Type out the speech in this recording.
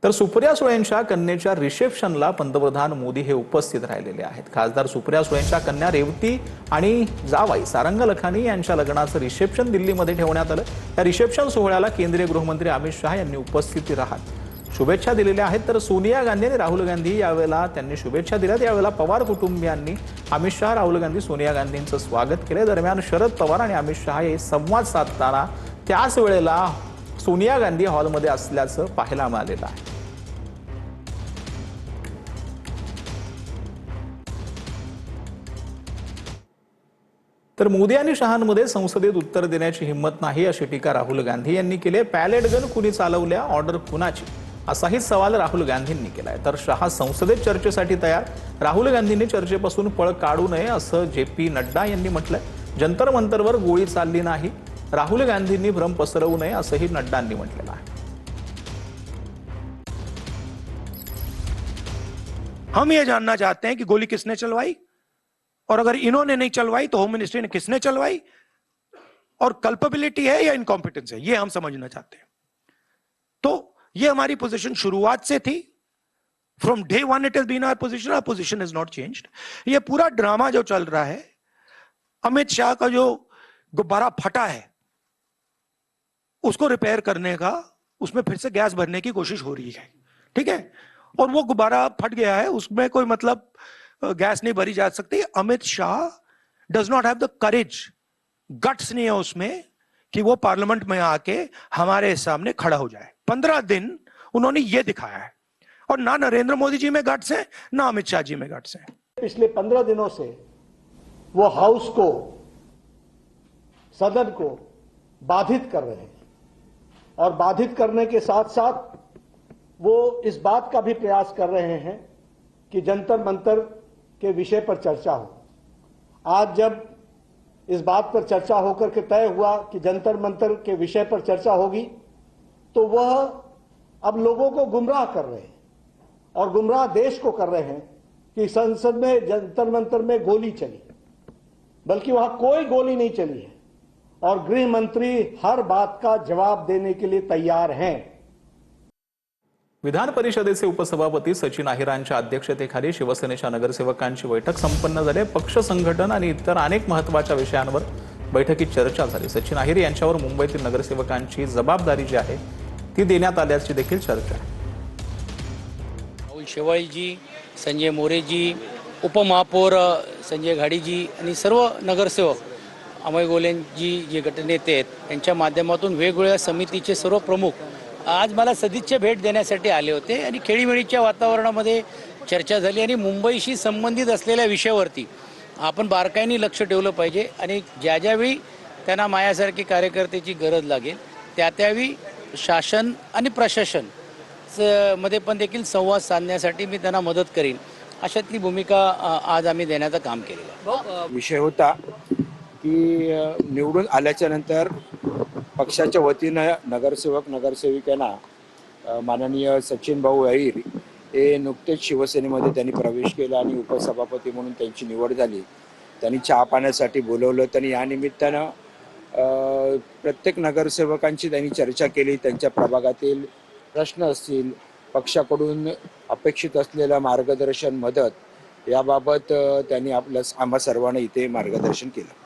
तर सुप्रिया सुळेंच्या कन्येच्या रिसेप्शनला पंतप्रधान मोदी हे उपस्थित राहिलेले आहेत। खासदार सुप्रिया सुळेंच्या कन्या रेवती आणि जावाई सारंग लखानी यांच्या लग्नाचं रिसेप्शन दिल्लीमध्ये ठेवण्यात आलं। या रिसेप्शन सोहळ्याला केंद्रीय गृहमंत्री अमित शहा यांनी उपस्थिती राहत शुभेच्छा दिलेल्या आहेत। तर सोनिया गांधी आणि राहुल गांधी यावेळेला त्यांनी शुभेच्छा दिल्यात। यावेळेला पवार कुटुंबियांनी अमित शहा, राहुल गांधी, सोनिया गांधींचं स्वागत केले। दरम्यान शरद पवार आणि अमित शहा हे संवाद साधताना त्याच वेळेला सोनिया गांधी हॉलमध्ये असल्याचं पाहायला मिळालेलं आहे। तर मोदी आणि शहांमध्ये संसदेत उत्तर देण्याची हिंमत नाही अशी टीका राहुल गांधी यांनी केली। पॅलेट गन कुणी चालवल्या, ऑर्डर कुणाची, असाही सवाल राहुल गांधींनी केलाय। तर शहा संसदेत चर्चेसाठी तयार। राहुल गांधींनी चर्चेपासून पळ काढू नये असं जे.पी. नड्डा यांनी म्हटलंय। जंतर मंतरवर गोळी चालली नाही, राहुल गांधींनी भ्रम पसरवू नये असंही नड्डांनी म्हटलेलं आहे। हम ये जानना चाहते हैं कि गोली किसने चलवाई, और अगर इन्होंने नहीं चलवाई तो होम मिनिस्ट्री ने किसने चलवाई, और कल्पेबिलिटी है या इनकॉम्पिटेंस है, ये हम समझना चाहते हैं। तो ये हमारी पोजीशन शुरुआत से थी। From day one it has been our position is not changed. ये पूरा ड्रामा जो चल रहा है, अमित शाह का जो गुब्बारा फटा है उसको रिपेयर करने का, उसमें फिर से गैस भरने की कोशिश हो रही है, ठीक है। और वो गुब्बारा फट गया है, उसमें कोई मतलब गैस नहीं भरी जा सकती। Amit Shah does not have the courage, guts नहीं है उसमें कि वो पार्लियामेंट में आके हमारे सामने खड़ा हो जाए। 15 दिन उन्होंने ये दिखाया है, और ना नरेंद्र मोदी जी में गट्स है, ना अमित शाह जी में गट्स है। पिछले 15 दिनों से वो हाउस को, सदन को बाधित कर रहे हैं, और बाधित करने के साथ साथ वो इस बात का भी प्रयास कर रहे हैं कि जंतर मंतर के विषय पर चर्चा हो। आज जब इस बात पर चर्चा होकर के तय हुआ कि जंतर मंतर के विषय पर चर्चा होगी, तो वह अब लोगों को गुमराह कर रहे हैं, और गुमराह देश को कर रहे हैं कि संसद में जंतर मंतर में गोली चली, बल्कि वहां कोई गोली नहीं चली है, और गृह मंत्री हर बात का जवाब देने के लिए तैयार हैं। विधान परिषदेचे उपसभापती सचिन अहिरांच्या अध्यक्षतेखाली शिवसेनेच्या नगरसेवकांची बैठक संपन्न झाली। पक्ष संघटन आणि इतर अनेक महत्त्वाच्या विषयांवर बैठकीत चर्चा झाली। सचिन अहिर यांच्यावर मुंबईतील नगरसेवकांची जबाबदारी जी आहे ती देण्यात आल्याची देखील चर्चा आहे। राहुल शेवाळीजी, संजय मोरेजी, उपमहापौर संजय घाडीजी आणि सर्व नगरसेवक, अमय गोलेंजी जे गटनेते आहेत यांच्या माध्यमातून वेगवेगळ्या समितीचे सर्व प्रमुख आज मला सदिच्छा भेट देण्यासाठी आले होते, आणि खेळीमेळीच्या वातावरणामध्ये चर्चा झाली। आणि मुंबईशी संबंधित असलेल्या विषयावरती आपण बारकाईने लक्ष ठेवलं पाहिजे, आणि ज्या ज्यावेळी त्यांना माझ्यासारखी कार्यकर्त्याची गरज लागेल त्यावेळी शासन आणि प्रशासन मध्ये पण देखील संवाद साधण्यासाठी मी त्यांना मदत करीन, अशातली भूमिका आज आम्ही देण्याचं काम केलेलं। विषय होता की निवडून आल्याच्या नंतर पक्षाच्या वतीनं नगरसेवक नगरसेविकांना माननीय सचिन भाऊ अहिर हे नुकतेच शिवसेनेमध्ये त्यांनी प्रवेश केला आणि उपसभापती म्हणून त्यांची निवड झाली। त्यांनी चहा पाण्यासाठी बोलवलं। त्यांनी या निमित्तानं प्रत्येक नगरसेवकांची त्यांनी चर्चा केली। त्यांच्या प्रभागातील प्रश्न असतील, पक्षाकडून अपेक्षित असलेलं मार्गदर्शन, मदत याबाबत त्यांनी आम्हा सर्वांना इथे मार्गदर्शन केलं।